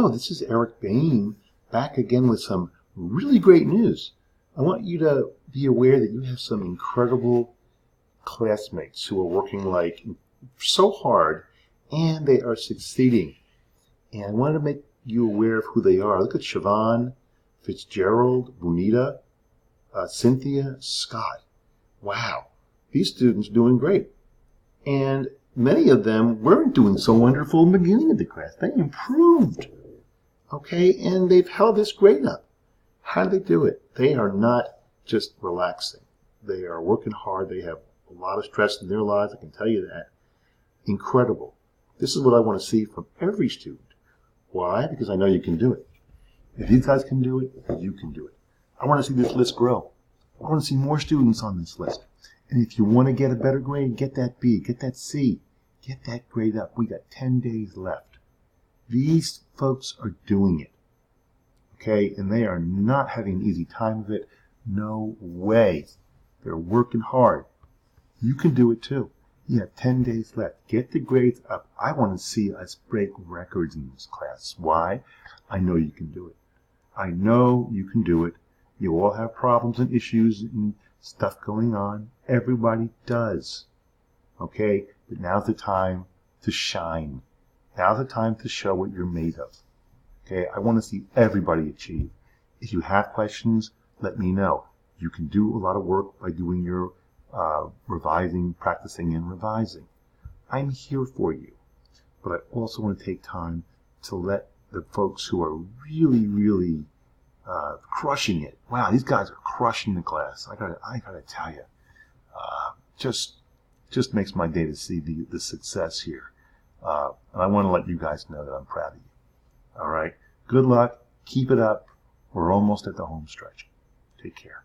Oh, this is Eric Bain back again with some really great news. I want you to be aware that you have some incredible classmates who are working like so hard and they are succeeding. And I want to make you aware of who they are. Look at Siobhan, Fitzgerald, Bonita, Cynthia, Scott. Wow, these students doing great. And many of them weren't doing so wonderful in the beginning of the class. They improved. Okay, and they've held this grade up. How do they do it? They are not just relaxing. They are working hard. They have a lot of stress in their lives. I can tell you that. Incredible. This is what I want to see from every student. Why? Because I know you can do it. If these guys can do it, you can do it. I want to see this list grow. I want to see more students on this list. And if you want to get a better grade, get that B, get that C, get that grade up. We got 10 days left. These folks are doing it, okay? And they are not having an easy time of it. No way. They're working hard. You can do it too. You have 10 days left. Get the grades up. I want to see us break records in this class. Why? I know you can do it. I know you can do it. You all have problems and issues and stuff going on. Everybody does, okay? But now's the time to shine. Now's the time to show what you're made of. Okay, I want to see everybody achieve. If you have questions, let me know. You can do a lot of work by doing your revising, practicing, and revising. I'm here for you. But I also want to take time to let the folks who are really, really crushing it. Wow, these guys are crushing the class. I gotta tell you, just makes my day to see the success here. And I want to let you guys know that I'm proud of you. All right. Good luck. Keep it up. We're almost at the home stretch. Take care.